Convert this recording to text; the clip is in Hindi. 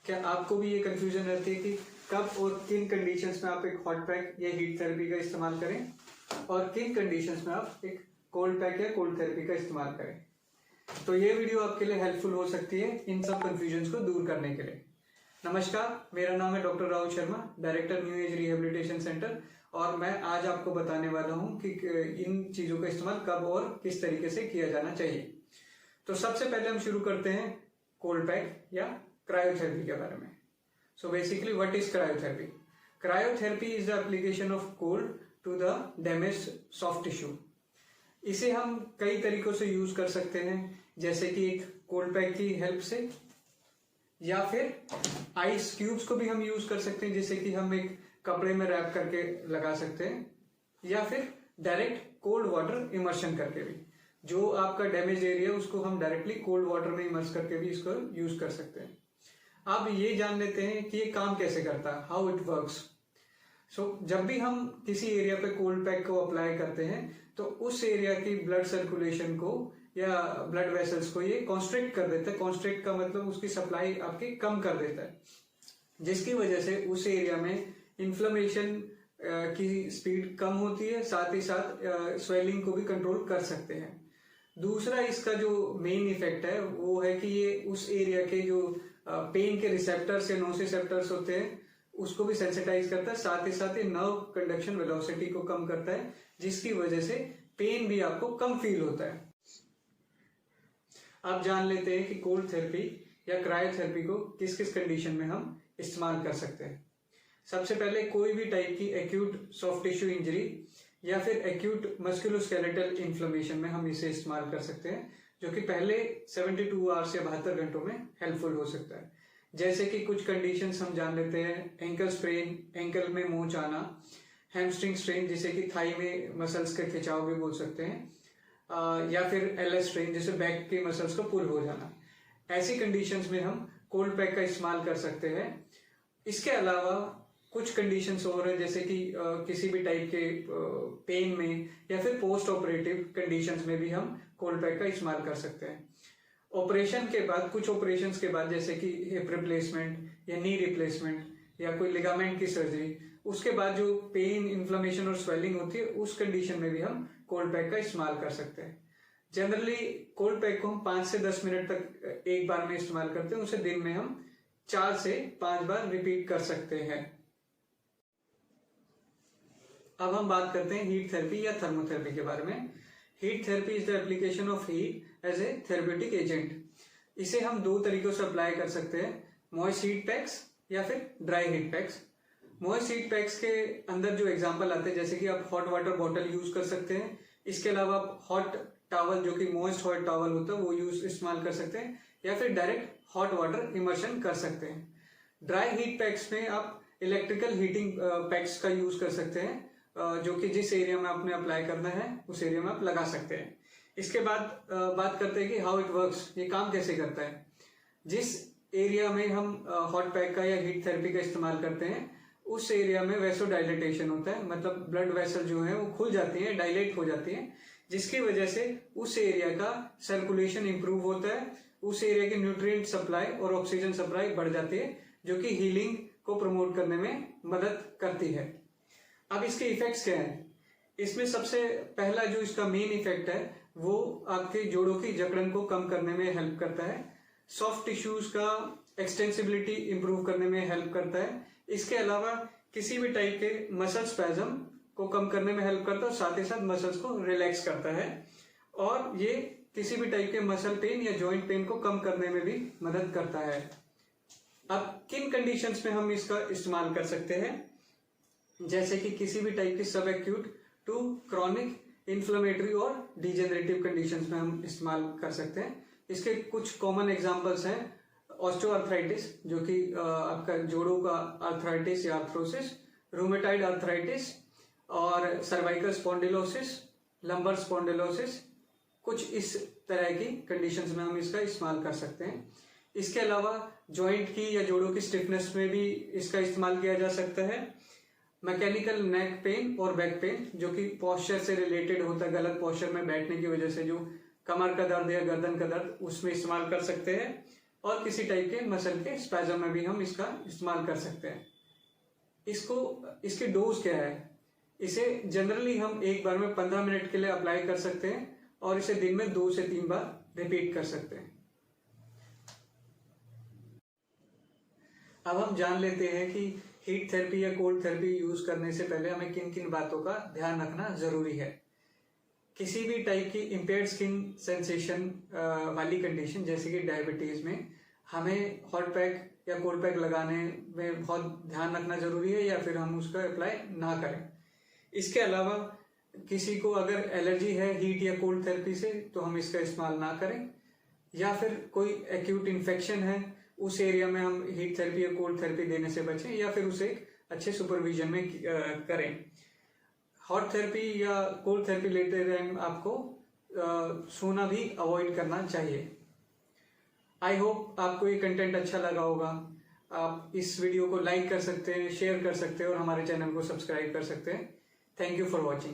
क्या आपको भी ये कंफ्यूजन रहती है कि कब और किन कंडीशंस में आप एक हॉट पैक या हीट थेरेपी का इस्तेमाल करें और किन कंडीशंस में आप एक कोल्ड पैक या कोल्ड थेरेपी का इस्तेमाल करें? तो ये वीडियो आपके लिए हेल्पफुल हो सकती है इन सब कंफ्यूजन्स को दूर करने के लिए। नमस्कार, मेरा नाम है doctor Rahul Sharma, director new age rehabilitation centre, और मैं आज आपको बताने वाला हूं कि इन चीज़ों का इस्तेमाल कब और किस तरीके से किया जाना चाहिए। तो सबसे पहले हम शुरू करते हैं कोल्ड पैक या क्रायोथेरेपी के बारे में। So basically what is cryotherapy? Cryotherapy is the application of cold to the damaged soft tissue. इसे हम कई तरीकों से यूज कर सकते हैं, जैसे कि एक कोल्ड पैक की हेल्प से, या फिर आइस क्यूब्स को भी हम यूज कर सकते हैं, जैसे कि हम एक कपड़े में रैप करके लगा सकते हैं, या फिर डायरेक्ट कोल्ड वाटर इमर्शन करके भी जो आपका डैमेज एरिया है उसको हम डायरेक्टली कोल्ड वाटर में इमर्स करके भी इसको यूज कर सकते हैं। अब ये जान लेते हैं कि ये काम कैसे करता है, हाउ इट वर्क्स। सो जब भी हम किसी एरिया पे कोल्ड पैक को अप्लाई करते हैं तो उस एरिया की ब्लड सर्कुलेशन को या ब्लड वेसल्स को ये कॉन्स्ट्रिक्ट कर देता है। कॉन्स्ट्रिक्ट का मतलब उसकी सप्लाई आपकी कम कर देता है, जिसकी वजह से उस एरिया में इन्फ्लेमेशन की स्पीड कम होती है, साथ ही साथ स्वेलिंग को भी कंट्रोल कर सकते हैं। दूसरा इसका जो मेन इफेक्ट है वो है कि ये उस एरिया के जो पेन के रिसेप्टर्स या नोसिसेप्टर्स होते हैं उसको भी सेंसिटाइज करता है, साथ ही साथ ये नर्व कंडक्शन वेलोसिटी को कम करता है, जिसकी वजह से पेन भी आपको कम फील होता है। अब जान लेते हैं कि कोल्ड थेरेपी या क्रायोथेरेपी को किस किस कंडीशन में हम इस्तेमाल कर सकते हैं। सबसे पहले कोई भी टाइप की एक्यूट सॉफ्ट टिश्यू इंजरी या फिर एक्यूट मस्कुलोस्केलेटल इन्फ्लेमेशन में हम इसे इस्तेमाल कर सकते हैं, जो कि पहले 72 आवर्स या 72 घंटों में हेल्पफुल हो सकता है। जैसे कि कुछ कंडीशंस हम जान लेते हैं, एंकल स्ट्रेन, एंकल में मोच आना, हैमस्ट्रिंग स्ट्रेन जिसे कि थाई में मसल्स के खिंचाव भी बोल सकते हैं, या फिर एलएस स्ट्रेन जिसे बैक के मसल्स को पुल हो जाना। ऐसी कंडीशंस में हम कोल्ड पैक का इस्तेमाल कर सकते हैं। इसके अलावा कुछ कंडीशंस और है, जैसे कि किसी भी टाइप के पेन में या फिर पोस्ट ऑपरेटिव कंडीशंस में भी हम कोल्ड पैक का इस्तेमाल कर सकते हैं। ऑपरेशन के बाद, कुछ ऑपरेशंस के बाद, जैसे कि हिप रिप्लेसमेंट या नी रिप्लेसमेंट या कोई लिगामेंट की सर्जरी, उसके बाद जो पेन, इन्फ्लेमेशन और स्वेलिंग होती है उस कंडीशन में भी हम कोल्ड पैक का इस्तेमाल कर सकते हैं। जनरली कोल्ड पैक को हम 5 से 10 मिनट तक एक बार में इस्तेमाल करते हैं, उसे दिन में हम 4 से 5 बार रिपीट कर सकते हैं। अब हम बात करते हैं हीट थेरेपी या थर्मोथेरेपी के बारे में। Heat therapy is the application of heat as a therapeutic agent. इसे हम दो तरीकों से अप्लाई कर सकते हैं, मॉइस्ट हीट पैक्स या फिर dry heat PACS. Moist heat PACS के अंदर जो एग्जांपल आते हैं, जैसे कि आप हॉट वाटर बॉटल यूज कर सकते हैं। इसके अलावा आप हॉट टॉवल, जो कि मॉइस्ट हॉट टॉवल होता है, वो इस्तेमाल कर सकते हैं, या फिर डायरेक्ट हॉट वाटर इमर्शन कर सकते हैं। ड्राई हीट पैक्स में आप इलेक्ट्रिकल हीटिंग पैक्स का यूज कर सकते हैं, जो कि जिस एरिया में आपने अप्लाई करना है उस एरिया में आप लगा सकते हैं। इसके बाद बात करते हैं कि हाउ इट वर्क्स, ये काम कैसे करता है। जिस एरिया में हम हॉट पैक का या हीट थेरेपी का इस्तेमाल करते हैं उस एरिया में वैसो डायलेटेशन होता है, मतलब ब्लड वेसल जो है वो खुल जाती है, डायलेट हो जाती है, जिसकी वजह से उस एरिया का सर्कुलेशन इंप्रूव होता है, उस एरिया की न्यूट्रिएंट सप्लाई और ऑक्सीजन सप्लाई बढ़ जाती है, जो कि हीलिंग को प्रमोट करने में मदद करती है। अब इसके इफेक्ट्स क्या हैं? इसमें सबसे पहला जो इसका मेन इफेक्ट है वो आपके जोड़ों की जकड़न को कम करने में हेल्प करता है, सॉफ्ट टिश्यूज का एक्सटेंसिबिलिटी इंप्रूव करने में हेल्प करता है। इसके अलावा किसी भी टाइप के मसल स्पैज्म को कम करने में हेल्प करता है, साथ ही साथ मसल्स को रिलैक्स करता है, और ये किसी भी टाइप के मसल पेन या जॉइंट पेन को कम करने में भी मदद करता है। अब किन कंडीशंस में हम इसका इस्तेमाल कर सकते हैं? जैसे कि किसी भी टाइप की सब एक्यूट टू क्रॉनिक, इन्फ्लेमेटरी और डिजेनरेटिव कंडीशंस में हम इस्तेमाल कर सकते हैं। इसके कुछ कॉमन एग्जांपल्स हैं, ऑस्टियोआर्थराइटिस, जो कि आपका जोड़ों का आर्थराइटिस या आर्थरोसिस, रूमेटाइड आर्थराइटिस, और सर्वाइकल स्पॉन्डिलोसिस, लंबर स्पॉन्डिलोसिस, कुछ इस तरह की कंडीशंस में हम इसका इस्तेमाल कर सकते हैं। इसके अलावा जॉइंट की या जोड़ों की स्टिफनेस में भी इसका इस्तेमाल किया जा सकता है। मैकेनिकल नेक पेन और बैक पेन, जो कि पोस्चर से रिलेटेड होता है, गलत पोस्चर में बैठने की वजह से जो कमर का दर्द या गर्दन का दर्द, उसमें इस्तेमाल कर सकते हैं। और किसी टाइप के मसल के स्पैज़म में भी हम इसका इस्तेमाल कर सकते हैं। इसकी डोज क्या है? इसे जनरली हम एक बार में 15 मिनट के लिए अप्लाई कर सकते हैं और इसे दिन में 2 से 3 बार रिपीट कर सकते हैं। अब हम जान लेते हैं कि हीट थेरेपी या कोल्ड थेरेपी यूज करने से पहले हमें किन किन बातों का ध्यान रखना जरूरी है। किसी भी टाइप की इम्पेयर्ड स्किन सेंसेशन वाली कंडीशन जैसे कि डायबिटीज में हमें हॉट पैक या कोल्ड पैक लगाने में बहुत ध्यान रखना जरूरी है, या फिर हम उसका अप्लाई ना करें। इसके अलावा किसी को अगर एलर्जी है हीट या कोल्ड थेरेपी से तो हम इसका इस्तेमाल ना करें, या फिर कोई एक्यूट इन्फेक्शन है उस एरिया में हम हीट थेरेपी या कोल्ड थेरेपी देने से बचें, या फिर उसे अच्छे सुपरविजन में करें। हॉट थेरेपी या कोल्ड थेरेपी लेते टाइम आपको सोना भी अवॉइड करना चाहिए। आई होप आपको ये कंटेंट अच्छा लगा होगा। आप इस वीडियो को लाइक कर सकते हैं, शेयर कर सकते हैं और हमारे चैनल को सब्सक्राइब कर सकते हैं। Thank you for watching.